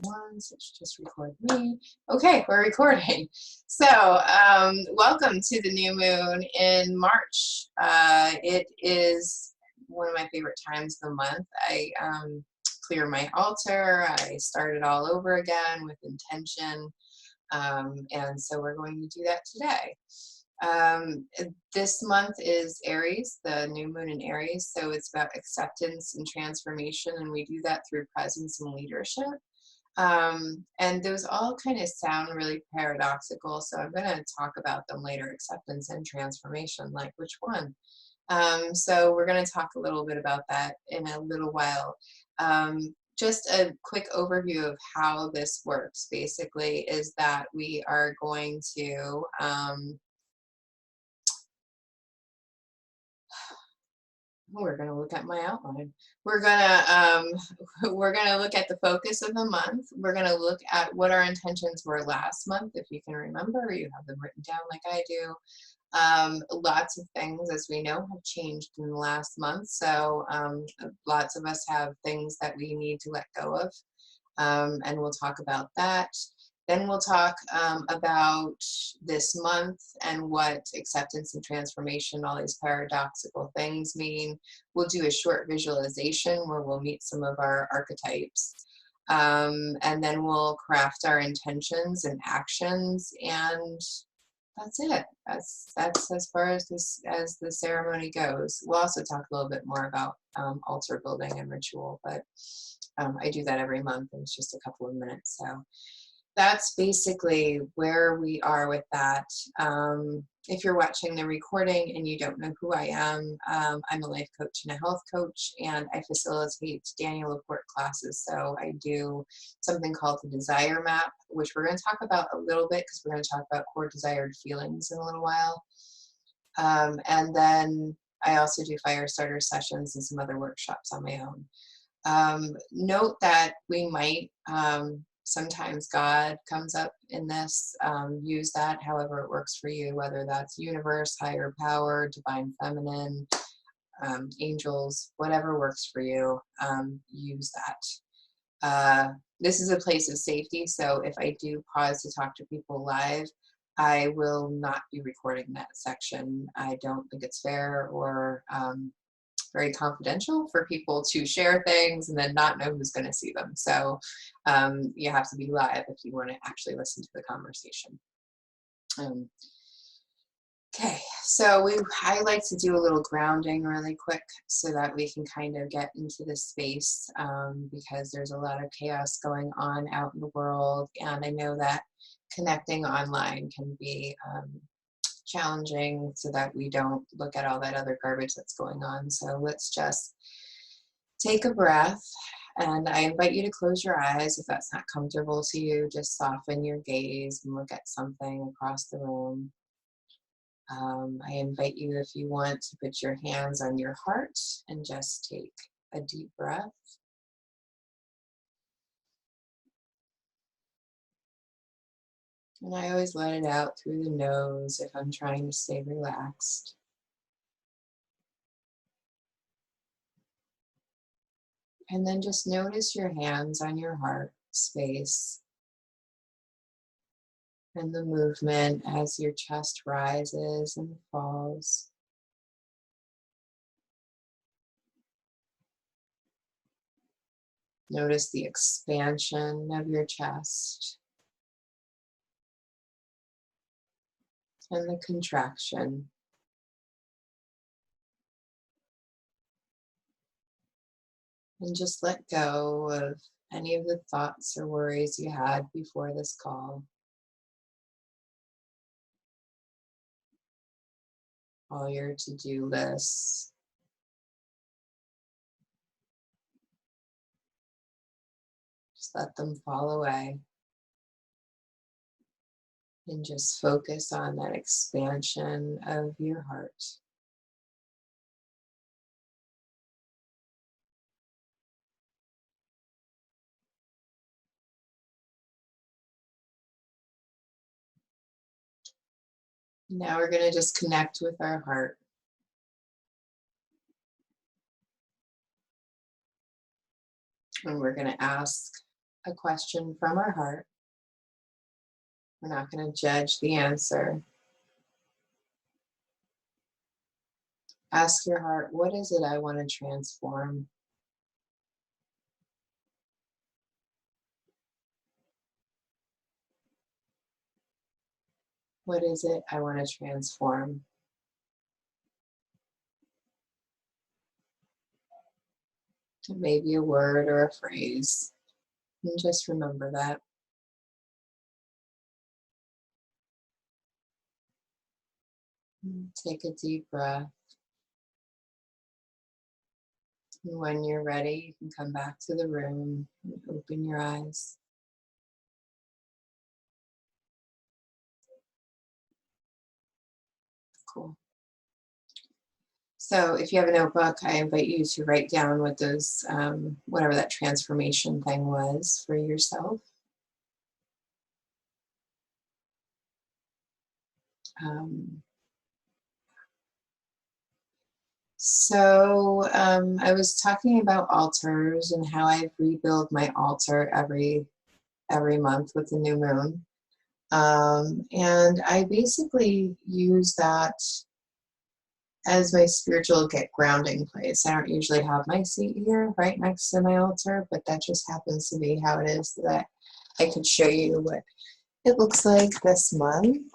once. Let's just record me. Okay, we're recording. So, welcome to the new moon in March. It is one of my favorite times of the month. I clear my altar. I start it all over again with intention. And so we're going to do that today. This month is Aries, the new moon in Aries, so it's about acceptance and transformation, and we do that through presence and leadership. And those all kind of sound really paradoxical, so I'm going to talk about them later, acceptance and transformation, like which one? So we're going to talk a little bit about that in a little while. Just a quick overview of how this works basically is that we are going to we're going to look at my outline. We're going to look at the focus of the month. We're going to look at what our intentions were last month, if you can remember, or you have them written down like I do. Lots of things, as we know, have changed in the last month. So lots of us have things that we need to let go of, and we'll talk about that. Then we'll talk about this month and what acceptance and transformation, all these paradoxical things mean. We'll do a short visualization where we'll meet some of our archetypes. And then we'll craft our intentions and actions, and that's it. That's as far as the ceremony goes. We'll also talk a little bit more about altar building and ritual, but I do that every month, and it's just a couple of minutes. So that's basically where we are with that. If you're watching the recording and you don't know who I am, I'm a life coach and a health coach, and I facilitate Daniel Laporte classes. So I do something called the Desire Map, which we're going to talk about a little bit because we're going to talk about core desired feelings in a little while. And then I also do fire starter sessions and some other workshops on my own. Note that we might sometimes God comes up in this. Use that however it works for you, whether that's universe, higher power, divine feminine, angels, whatever works for you, use that. This is a place of safety, so if I do pause to talk to people live, I will not be recording that section. I don't think it's fair or very confidential for people to share things and then not know who's going to see them. So you have to be live if you want to actually listen to the conversation. Okay, so I like to do a little grounding really quick so that we can kind of get into this space because there's a lot of chaos going on out in the world, and I know that connecting online can be challenging so that we don't look at all that other garbage that's going on. So let's just take a breath, and I invite you to close your eyes if that's not comfortable to you. Just soften your gaze and look at something across the room. I invite you, if you want, to put your hands on your heart and just take a deep breath. And I always let it out through the nose if I'm trying to stay relaxed. And then just notice your hands on your heart space and the movement as your chest rises and falls. Notice the expansion of your chest and the contraction. And just let go of any of the thoughts or worries you had before this call. All your to-do lists. Just let them fall away. And just focus on that expansion of your heart. Now we're going to just connect with our heart. And we're going to ask a question from our heart. We're not going to judge the answer. Ask your heart, what is it I want to transform? What is it I want to transform? It may be a word or a phrase. And just remember that. Take a deep breath. And when you're ready, you can come back to the room and open your eyes. Cool. So if you have a notebook, I invite you to write down what those, whatever that transformation thing was for yourself. I was talking about altars and how I rebuild my altar every month with the new moon. And I basically use that as my spiritual grounding place. I don't usually have my seat here right next to my altar, but that just happens to be how it is that I could show you what it looks like this month.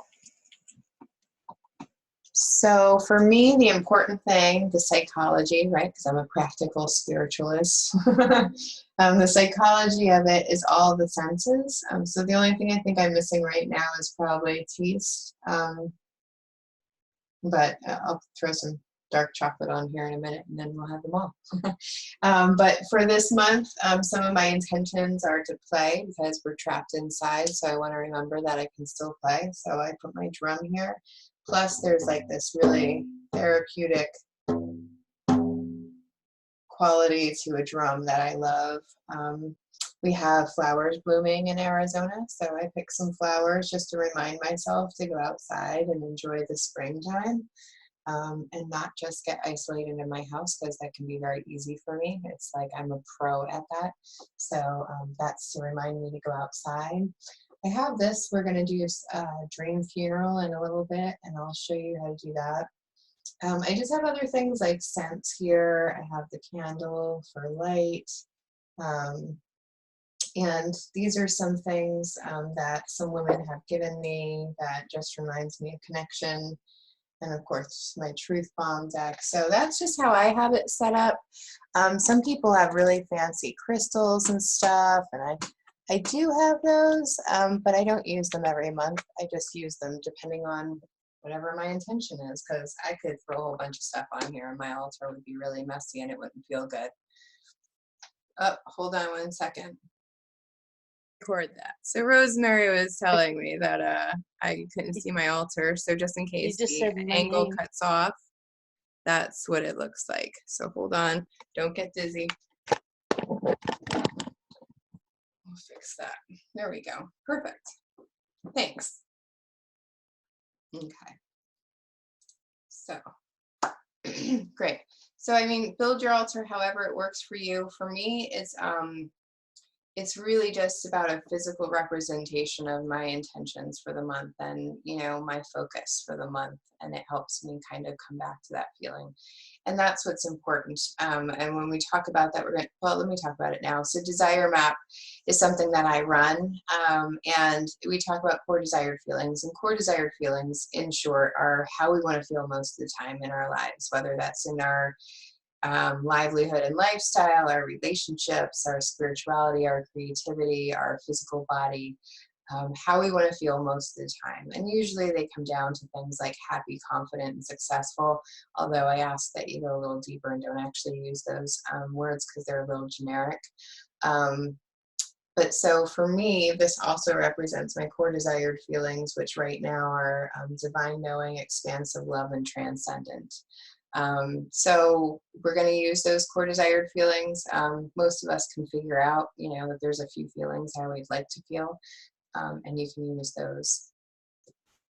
So for me, the important thing, the psychology, right, because I'm a practical spiritualist, the psychology of it is all the senses. So the only thing I think I'm missing right now is probably taste. But I'll throw some dark chocolate on here in a minute and then we'll have them all. But for this month, some of my intentions are to play because we're trapped inside. So I want to remember that I can still play. So I put my drum here. Plus there's like this really therapeutic quality to a drum that I love. We have flowers blooming in Arizona, so I picked some flowers just to remind myself to go outside and enjoy the springtime, and not just get isolated in my house, because that can be very easy for me. It's like I'm a pro at that. So that's to remind me to go outside. I have this, we're going to do a dream funeral in a little bit, and I'll show you how to do that. I just have other things like scents here. I have the candle for light. And these are some things that some women have given me that just reminds me of connection. And of course, my Truth Bomb deck. So that's just how I have it set up. Some people have really fancy crystals and stuff, and I do have those, but I don't use them every month. I just use them depending on whatever my intention is, because I could throw a whole bunch of stuff on here and my altar would be really messy and it wouldn't feel good. Oh, hold on one second. Record that. So Rosemary was telling me that I couldn't see my altar, so just in case the angle cuts off, that's what it looks like. So hold on, don't get dizzy. We'll fix that. There we go. Perfect. Thanks. Okay. So great. So I mean, build your altar however it works for you. For me, it's really just about a physical representation of my intentions for the month and, you know, my focus for the month. And it helps me kind of come back to that feeling. And that's what's important. And when we talk about that, well, let me talk about it now. So Desire Map is something that I run. And we talk about core desired feelings. And core desired feelings, in short, are how we want to feel most of the time in our lives, whether that's in our livelihood and lifestyle, our relationships, our spirituality, our creativity, our physical body, how we want to feel most of the time. And usually they come down to things like happy, confident, and successful, although I ask that you go a little deeper and don't actually use those words because they're a little generic. But so for me, this also represents my core desired feelings, which right now are divine knowing, expansive love, and transcendent. So we're going to use those core desired feelings. Most of us can figure out, you know, that there's a few feelings how we'd like to feel, and you can use those.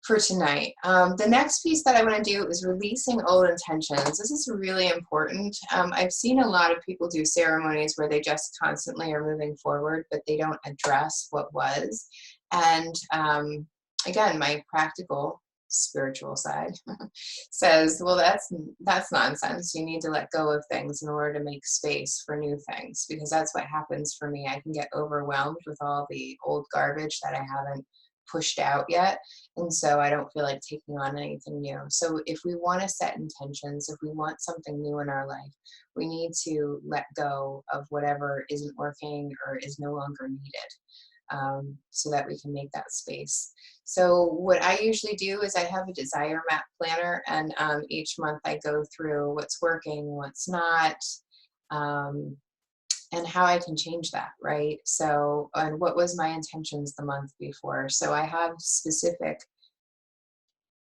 for tonight. The next piece that I want to do is releasing old intentions. This is really important. I've seen a lot of people do ceremonies where they just constantly are moving forward, but they don't address what was. And again, my practical spiritual side says, well, that's nonsense. You need to let go of things in order to make space for new things, because that's what happens for me. I can get overwhelmed with all the old garbage that I haven't pushed out yet, and so I don't feel like taking on anything new. So if we want to set intentions, if we want something new in our life, we need to let go of whatever isn't working or is no longer needed, so that we can make that space. So what I usually do is I have a desire map planner, and each month I go through what's working, what's not, and how I can change that, right? So, and what was my intentions the month before? So I have specific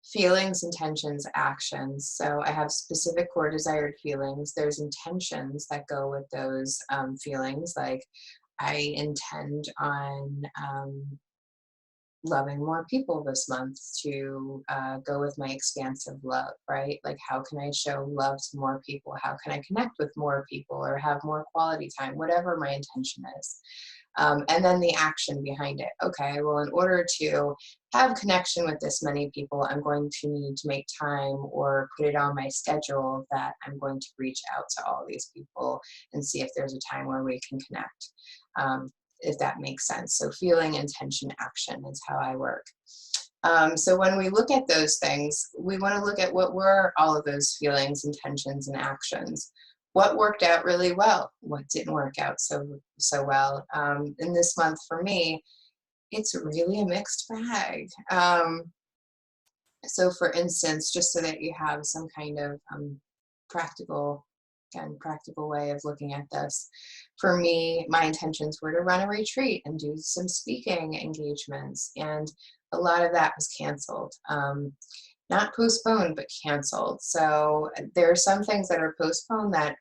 feelings, intentions, actions. So I have specific core desired feelings. There's intentions that go with those feelings, like I intend on loving more people this month to go with my expansive love, right? Like, how can I show love to more people? How can I connect with more people or have more quality time? Whatever my intention is. And then the action behind it. Okay, well, in order to have connection with this many people, I'm going to need to make time or put it on my schedule that I'm going to reach out to all these people and see if there's a time where we can connect. If that makes sense. So feeling, intention, action is how I work. So when we look at those things, we want to look at what were all of those feelings, intentions, and actions. What worked out really well? What didn't work out so well? In this month for me, it's really a mixed bag. So for instance, just so that you have some kind of practical way of looking at this. For me, my intentions were to run a retreat and do some speaking engagements, and a lot of that was canceled. Not postponed, but canceled. So there are some things that are postponed that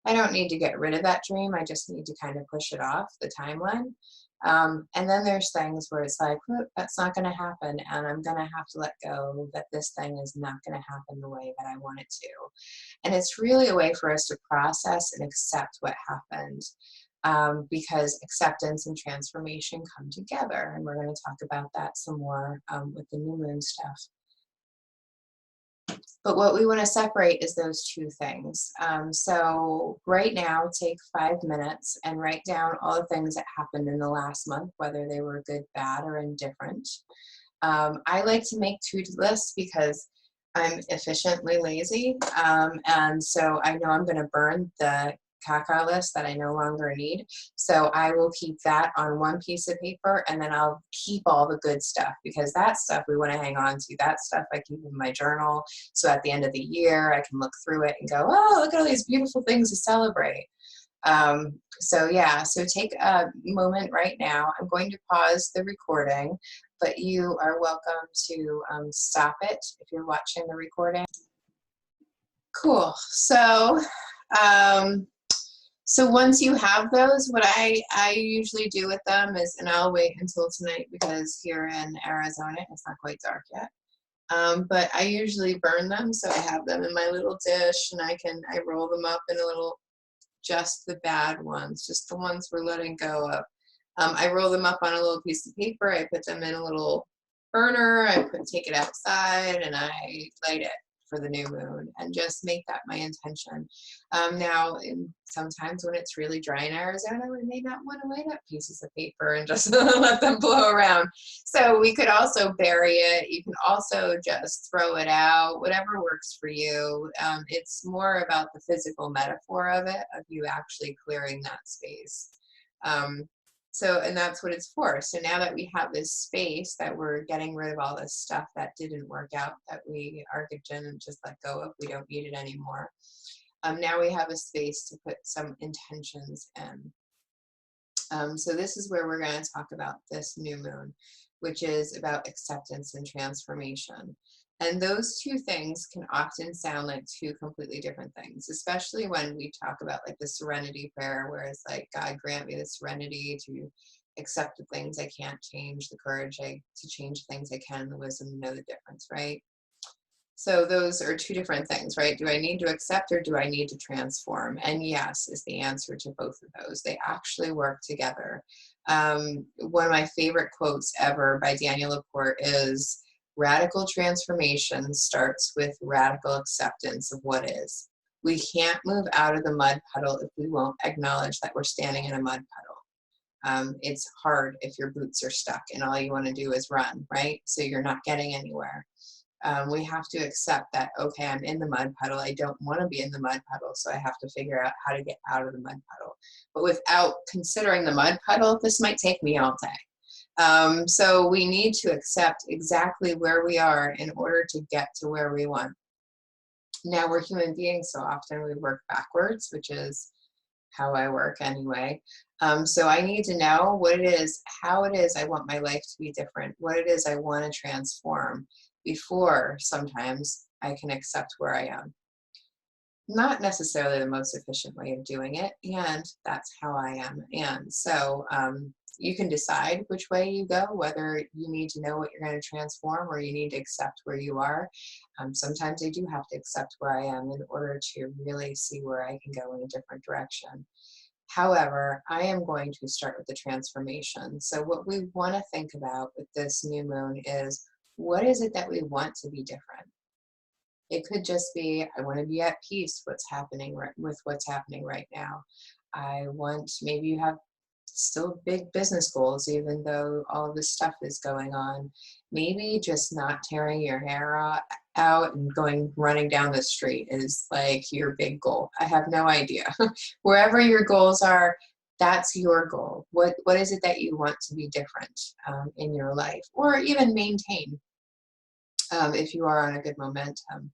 I don't need to get rid of that dream. I just need to kind of push it off the timeline. And then there's things where it's like, that's not going to happen, and I'm going to have to let go that this thing is not going to happen the way that I want it to. And it's really a way for us to process and accept what happened, because acceptance and transformation come together. And we're going to talk about that some more with the new moon stuff. But what we want to separate is those two things. So right now, take 5 minutes and write down all the things that happened in the last month, whether they were good, bad, or indifferent. I like to make to-do lists because I'm efficiently lazy. And so I know I'm going to burn the caca list that I no longer need. So I will keep that on one piece of paper, and then I'll keep all the good stuff, because that stuff we want to hang on to. That stuff I keep in my journal. So at the end of the year, I can look through it and go, oh, look at all these beautiful things to celebrate. So yeah, so take a moment right now. I'm going to pause the recording, but you are welcome to stop it if you're watching the recording. Cool. So once you have those, what I usually do with them is, and I'll wait until tonight because here in Arizona, it's not quite dark yet. But I usually burn them, so I have them in my little dish, and I roll them up in a little, just the bad ones, just the ones we're letting go of. I roll them up on a little piece of paper. I put them in a little burner. Take it outside, and I light it for the new moon, and just make that my intention. Now, sometimes when it's really dry in Arizona, we may not want to light up pieces of paper and just let them blow around. So we could also bury it. You can also just throw it out, whatever works for you. It's more about the physical metaphor of it, of you actually clearing that space. And that's what it's for. So now that we have this space, that we're getting rid of all this stuff that didn't work out, that we are going to just let go of, we don't need it anymore. Now we have a space to put some intentions in. So this is where we're going to talk about this new moon, which is about acceptance and transformation. And those two things can often sound like two completely different things, especially when we talk about like the serenity prayer, where it's like, God grant me the serenity to accept the things I can't change, the courage to change things I can, the wisdom to know the difference, right? So those are two different things, right? Do I need to accept or do I need to transform? And yes is the answer to both of those. They actually work together. One of my favorite quotes ever by Daniel Laporte is, radical transformation starts with radical acceptance of what is. We can't move out of the mud puddle if we won't acknowledge that we're standing in a mud puddle. It's hard if your boots are stuck and all you want to do is run, right? So you're not getting anywhere. We have to accept that, okay, I'm in the mud puddle. I don't want to be in the mud puddle, so I have to figure out how to get out of the mud puddle. But without considering the mud puddle, this might take me all day. So we need to accept exactly where we are in order to get to where we want. Now, we're human beings, so often we work backwards, which is how I work anyway. So I need to know what it is, how it is I want my life to be different, what it is I want to transform before sometimes I can accept where I am. Not necessarily the most efficient way of doing it, and that's how I am. And so you can decide which way you go, whether you need to know what you're going to transform or you need to accept where you are. Sometimes I do have to accept where I am in order to really see where I can go in a different direction. However, I am going to start with the transformation. So what we want to think about with this new moon is, what is it that we want to be different? It could just be, I want to be at peace with what's happening right now. Maybe you have still big business goals, even though all of this stuff is going on. Maybe just not tearing your hair out and running down the street is like your big goal. I have no idea. Wherever your goals are, that's your goal. What is it that you want to be different in your life, or even maintain if you are on a good momentum?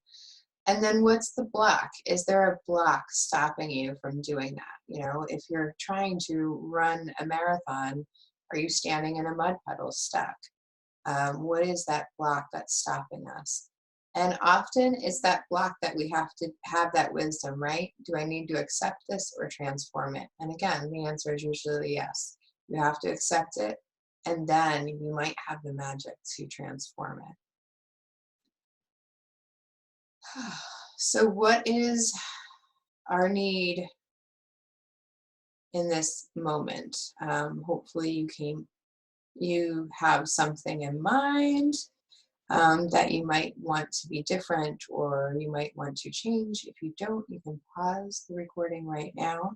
And then what's the block? Is there a block stopping you from doing that? You know, if you're trying to run a marathon, are you standing in a mud puddle stuck? What is that block that's stopping us? And often it's that block that we have to have that wisdom, right? Do I need to accept this or transform it? And again, the answer is usually yes. You have to accept it, and then you might have the magic to transform it. So what is our need in this moment? Hopefully you have something in mind that you might want to be different or you might want to change. If you don't, you can pause the recording right now.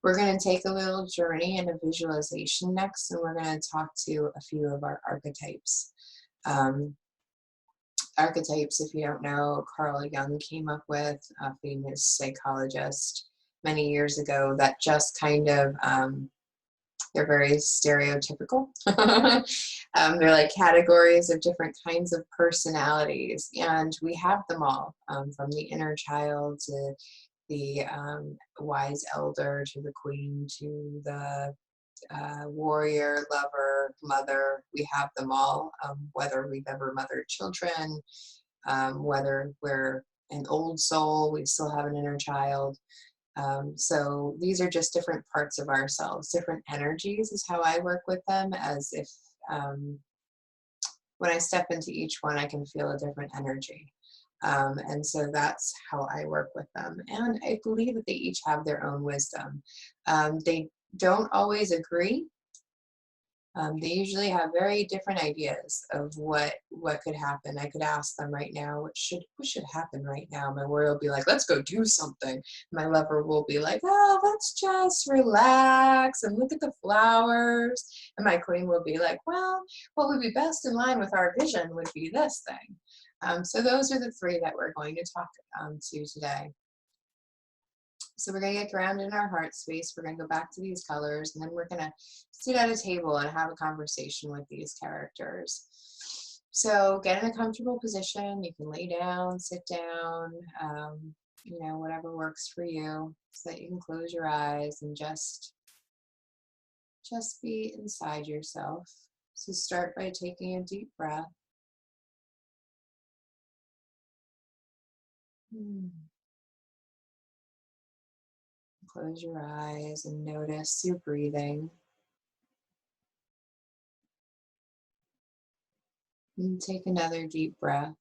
We're going to take a little journey in a visualization next, and we're going to talk to a few of our archetypes. Archetypes, if you don't know, Carl Jung came up with, a famous psychologist many years ago, that just kind of, they're very stereotypical. They're like categories of different kinds of personalities, and we have them all, from the inner child to the wise elder to the queen to the warrior, lover, mother. We have them all, whether we've ever mothered children, whether we're an old soul, we still have an inner child. So these are just different parts of ourselves, different energies is how I work with them, as if when I step into each one, I can feel a different energy. And so that's how I work with them. And I believe that they each have their own wisdom. They don't always agree. They usually have very different ideas of what could happen. I could ask them right now, what should happen right now? My warrior will be like, let's go do something. My lover will be like, oh, let's just relax and look at the flowers. And my queen will be like, well, what would be best in line with our vision would be this thing. So those are the three that we're going to talk to today. So we're going to get grounded in our heart space. We're going to go back to these colors, and then we're going to sit at a table and have a conversation with these characters. So get in a comfortable position. You can lay down, sit down, whatever works for you, so that you can close your eyes and just be inside yourself. So start by taking a deep breath. Close your eyes and notice your breathing. And take another deep breath.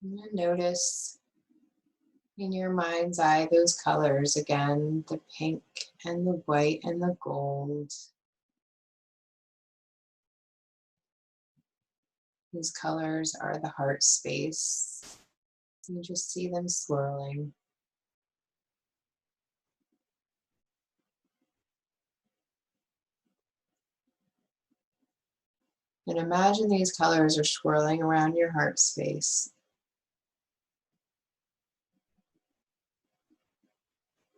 And then notice in your mind's eye those colors again, the pink and the white and the gold. These colors are the heart space. You just see them swirling. And imagine these colors are swirling around your heart space.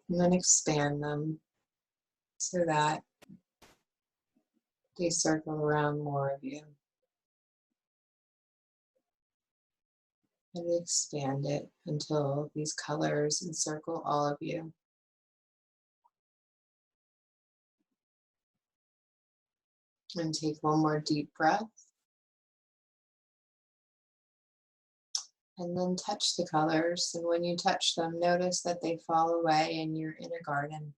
And then expand them so that they circle around more of you. And expand it until these colors encircle all of you. And take one more deep breath. And then touch the colors. And when you touch them, notice that they fall away and you're in a garden.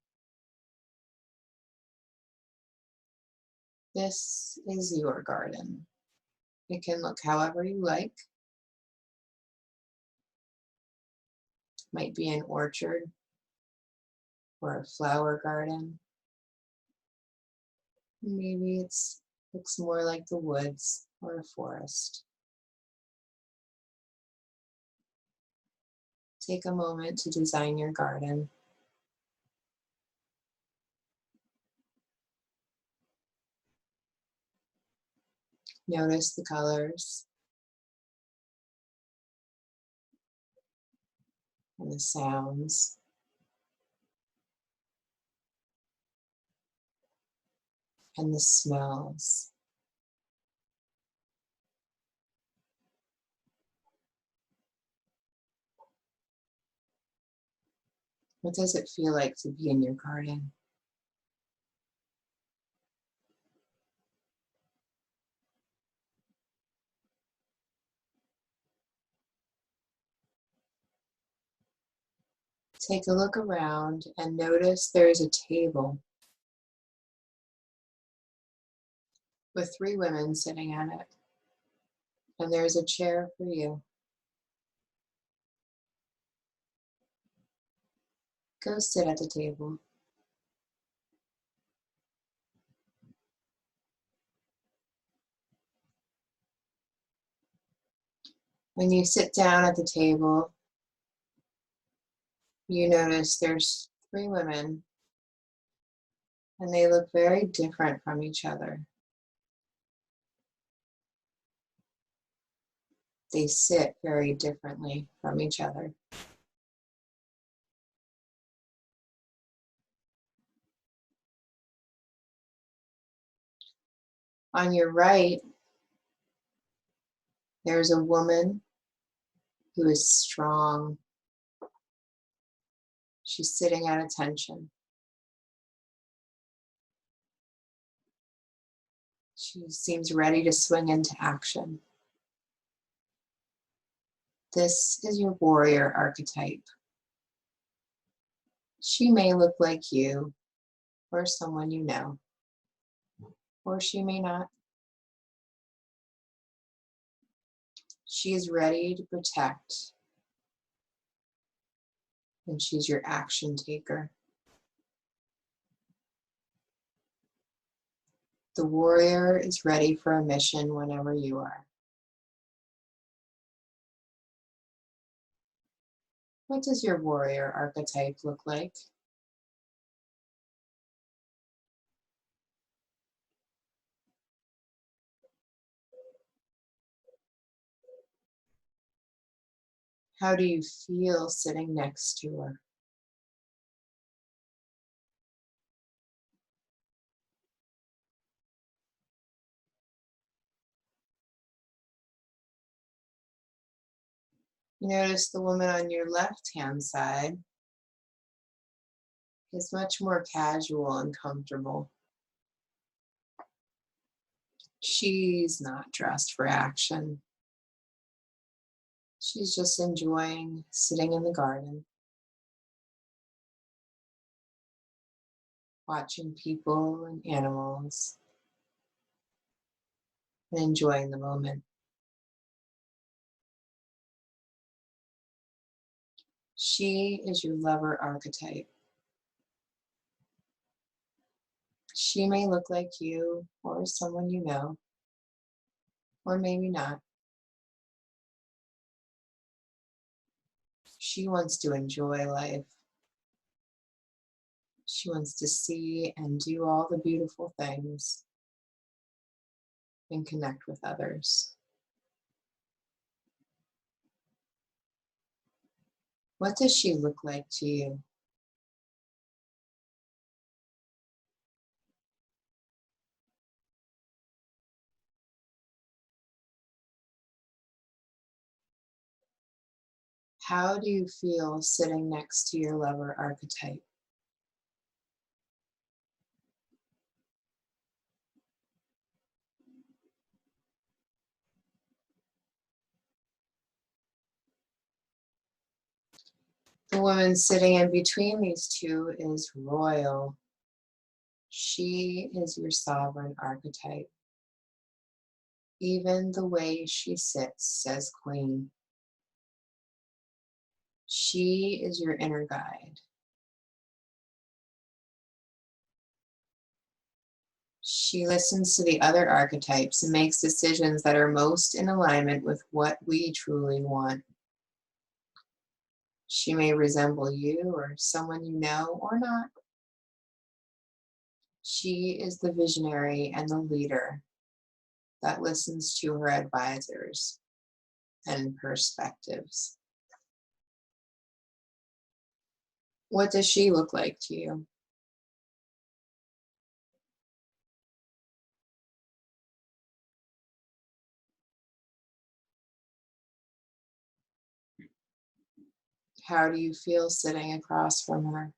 This is your garden. It can look however you like. Might be an orchard or a flower garden. Maybe looks more like the woods or a forest. Take a moment to design your garden. Notice the colors and the sounds. And the smells. What does it feel like to be in your garden? Take a look around and notice there is a table with 3 women sitting at it. And there's a chair for you. Go sit at the table. When you sit down at the table, you notice there's 3 women and they look very different from each other. They sit very differently from each other. On your right, there's a woman who is strong. She's sitting at attention. She seems ready to swing into action. This is your warrior archetype. She may look like you or someone you know, or she may not. She is ready to protect, and she's your action taker. The warrior is ready for a mission whenever you are. What does your warrior archetype look like? How do you feel sitting next to her? You notice the woman on your left-hand side is much more casual and comfortable. She's not dressed for action. She's just enjoying sitting in the garden. watching people and animals and enjoying the moment. She is your lover archetype. She may look like you or someone you know, or maybe not. She wants to enjoy life. She wants to see and do all the beautiful things and connect with others. What does she look like to you? How do you feel sitting next to your lover archetype? The woman sitting in between these two is royal. She is your sovereign archetype. Even the way she sits says queen. She is your inner guide. She listens to the other archetypes and makes decisions that are most in alignment with what we truly want. She may resemble you or someone you know or not. She is the visionary and the leader that listens to her advisors and perspectives. What does she look like to you? How do you feel sitting across from her?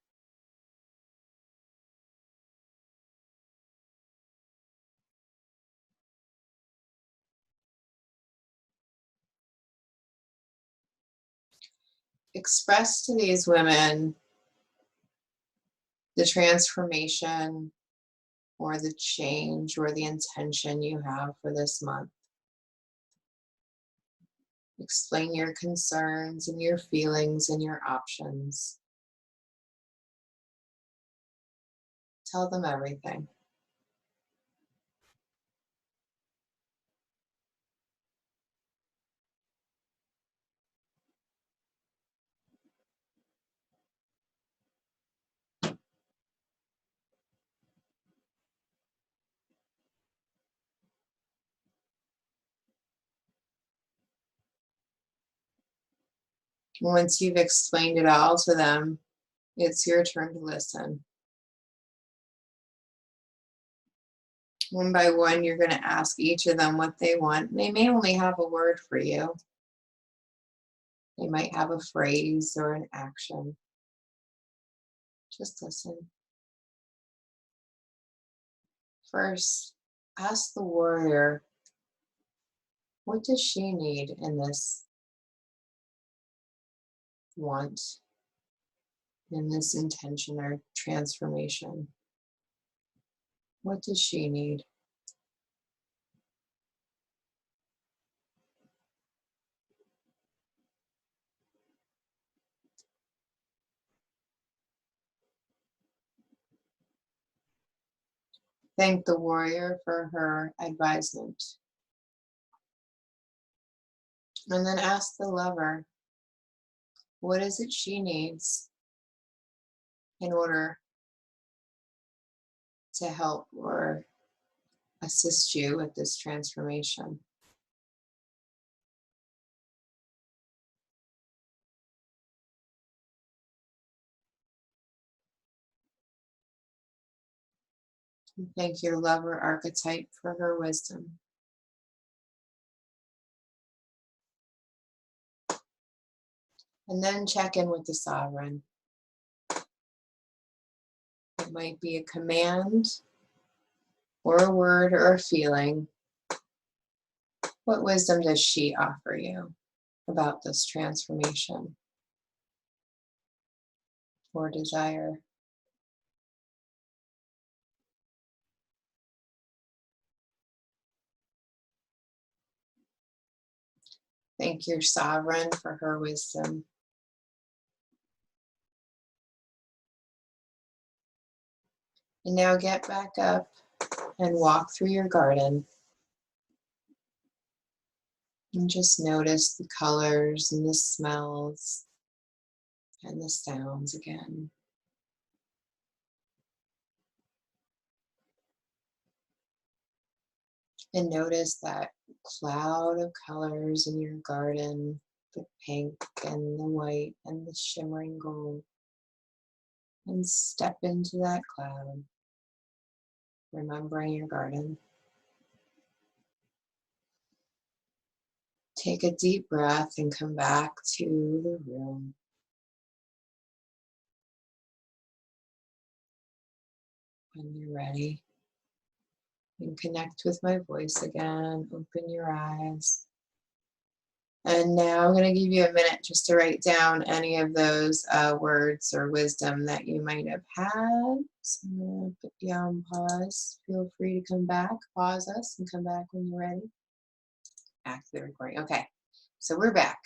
Express to these women the transformation or the change or the intention you have for this month. Explain your concerns and your feelings and your options. Tell them everything. Once you've explained it all to them, it's your turn to listen. One by one, you're going to ask each of them what they want. They may only have a word for you. They might have a phrase or an action. Just listen. First, ask the warrior, what does she need in this want, in this intention or transformation? What does she need? Thank the warrior for her advisement. And then ask the lover, what is it she needs in order to help or assist you with this transformation? And thank your lover archetype for her wisdom. And then check in with the sovereign. It might be a command or a word or a feeling. What wisdom does she offer you about this transformation or desire? Thank your sovereign for her wisdom. And now get back up and walk through your garden. And just notice the colors and the smells and the sounds again. And notice that cloud of colors in your garden, the pink and the white and the shimmering gold. And step into that cloud, remembering your garden. Take a deep breath and come back to the room. When you're ready, and connect with my voice again. Open your eyes. And now I'm going to give you a minute just to write down any of those words or wisdom that you might have had. So I'm going to put you on pause. Feel free to come back, pause us, and come back when you're ready. Back to the recording. Okay, so we're back.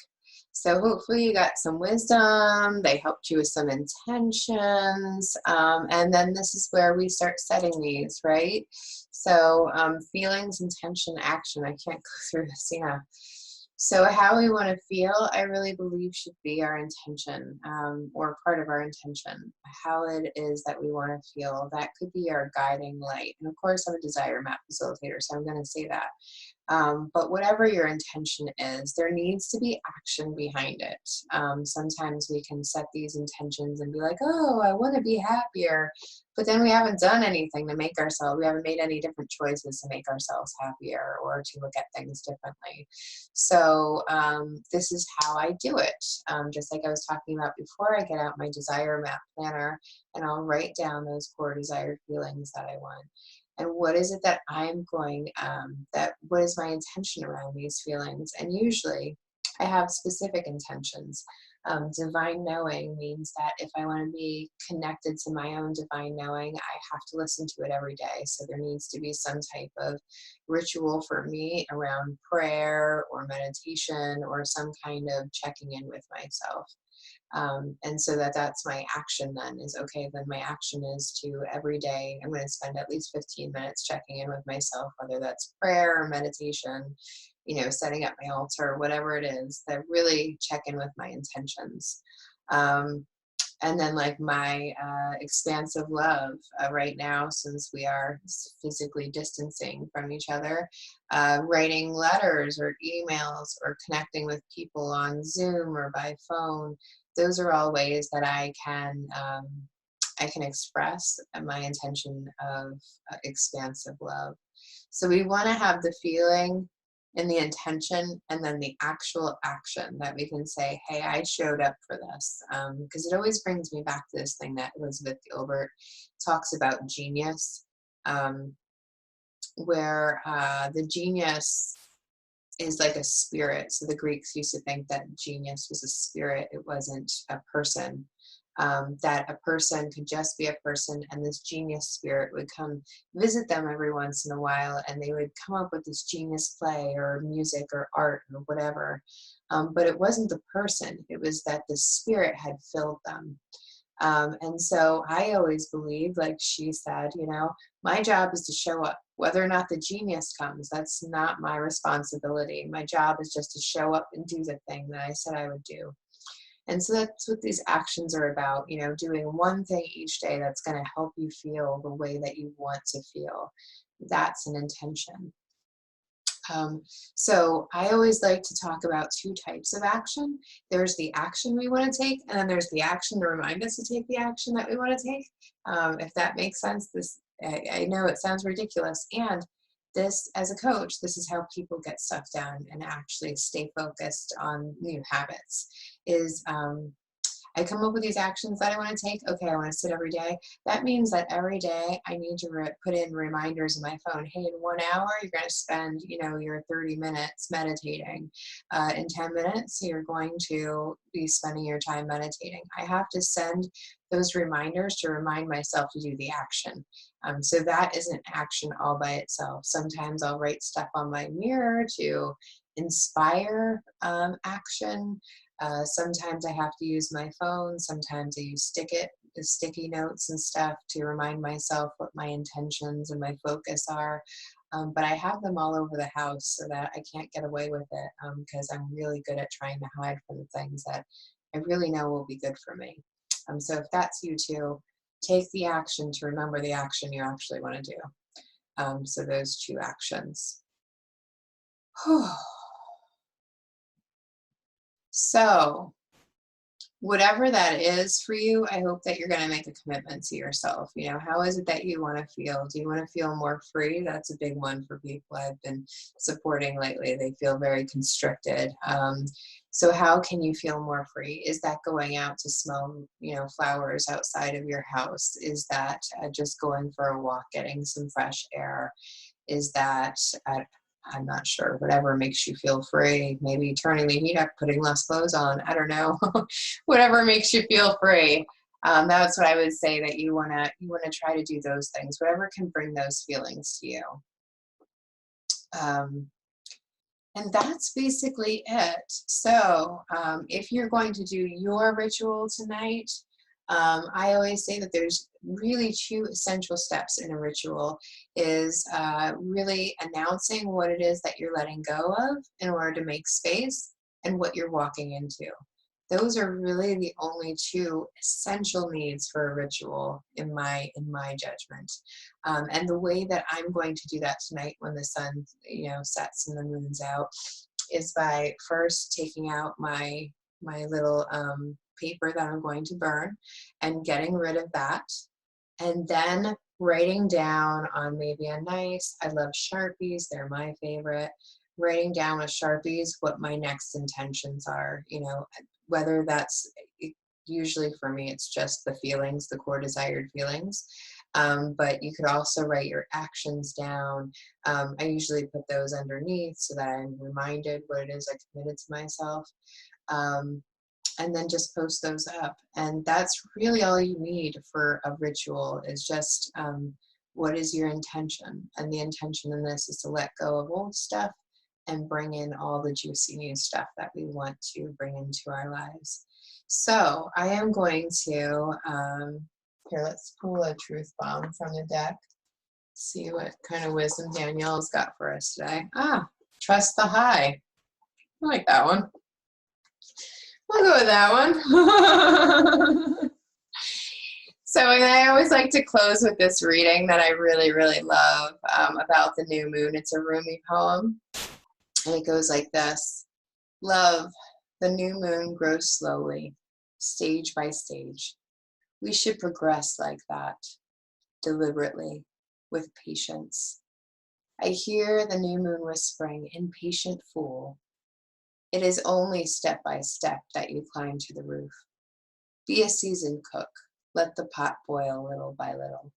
So hopefully you got some wisdom. They helped you with some intentions. And then this is where we start setting these, right? So feelings, intention, action. I can't go through this, yeah. So how we want to feel, I really believe should be our intention, or part of our intention. How it is that we want to feel, that could be our guiding light. And of course, I'm a desire map facilitator, so I'm going to say that. But whatever your intention is, there needs to be action behind it. Sometimes we can set these intentions and be like, oh, I want to be happier. But then we haven't done anything to make ourselves, we haven't made any different choices to make ourselves happier or to look at things differently. So this is how I do it. Just like I was talking about before, I get out my desire map planner and I'll write down those core desired feelings that I want. And what is it that I'm going, what is my intention around these feelings? And usually I have specific intentions. Divine knowing means that if I want to be connected to my own divine knowing, I have to listen to it every day. So there needs to be some type of ritual for me around prayer or meditation or some kind of checking in with myself. And so that's my action then is, okay, then my action is to every day, I'm going to spend at least 15 minutes checking in with myself, whether that's prayer or meditation, setting up my altar, whatever it is, that really check in with my intentions. And then like my expansive love right now, since we are physically distancing from each other, writing letters or emails or connecting with people on Zoom or by phone. Those are all ways that I can express my intention of expansive love. So we want to have the feeling and the intention and then the actual action that we can say, hey, I showed up for this. Because it always brings me back to this thing that Elizabeth Gilbert talks about, genius, where the genius is like a spirit. So the Greeks used to think that genius was a spirit, it wasn't a person. That a person could just be a person, and this genius spirit would come visit them every once in a while, and they would come up with this genius play or music or art or whatever. But it wasn't the person, it was that the spirit had filled them. And so I always believe, like she said, my job is to show up. Whether or not the genius comes, that's not my responsibility. My job is just to show up and do the thing that I said I would do. And so that's what these actions are about, doing one thing each day that's going to help you feel the way that you want to feel. That's an intention. So I always like to talk about two types of action. There's the action we want to take, and then there's the action to remind us to take the action that we want to take. If that makes sense, I know it sounds ridiculous. And this, as a coach, this is how people get stuff done and actually stay focused on new habits. I come up with these actions that I want to take. Okay, I want to sit every day. That means that every day I need to put in reminders in my phone. Hey, in 1 hour, you're going to spend, your 30 minutes meditating. In 10 minutes, you're going to be spending your time meditating. I have to send those reminders to remind myself to do the action. So that is an action all by itself. Sometimes I'll write stuff on my mirror to inspire action. Sometimes I have to use my phone. Sometimes I use sticky notes and stuff to remind myself what my intentions and my focus are. But I have them all over the house so that I can't get away with it because I'm really good at trying to hide from the things that I really know will be good for me. So if that's you too, take the action to remember the action you actually want to do. So those two actions. So whatever that is for you, I hope that you're going to make a commitment to yourself. You know, how is it that you want to feel? Do you want to feel more free? That's a big one for people I've been supporting lately. They feel very constricted. So how can you feel more free? Is that going out to smell, you know, flowers outside of your house? Is that just going for a walk, getting some fresh air? Is that I'm not sure, whatever makes you feel free, maybe turning the heat up, putting less clothes on, I don't know, whatever makes you feel free. That's what I would say, that you wanna try to do those things, whatever can bring those feelings to you. Um, and that's basically it. So if you're going to do your ritual tonight, I always say that there's really two essential steps in a ritual, is really announcing what it is that you're letting go of in order to make space, and what you're walking into. Those are really the only two essential needs for a ritual in my judgment. And the way that I'm going to do that tonight when the sun, you know, sets and the moon's out, is by first taking out my little paper that I'm going to burn and getting rid of that, and then writing down on maybe a nice, I love Sharpies, they're my favorite, writing down with Sharpies what my next intentions are, you know, whether that's, usually for me, it's just the feelings, the core desired feelings. But you could also write your actions down. I usually put those underneath so that I'm reminded what it is I committed to myself. Um, and then just post those up. And that's really all you need for a ritual, is just what is your intention? And the intention in this is to let go of old stuff and bring in all the juicy new stuff that we want to bring into our lives. So I am going to, here, let's pull a truth bomb from the deck. See what kind of wisdom Danielle's got for us today. Trust the high. I like that one. I'll go with that one. So, and I always like to close with this reading that I really, really love about the new moon. It's a Rumi poem, and it goes like this. Love, the new moon grows slowly, stage by stage. We should progress like that, deliberately, with patience. I hear the new moon whispering, impatient fool. It is only step by step that you climb to the roof. Be a seasoned cook. Let the pot boil little by little.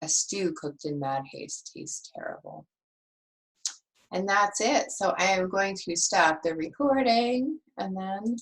A stew cooked in mad haste tastes terrible. And that's it. So I am going to stop the recording and then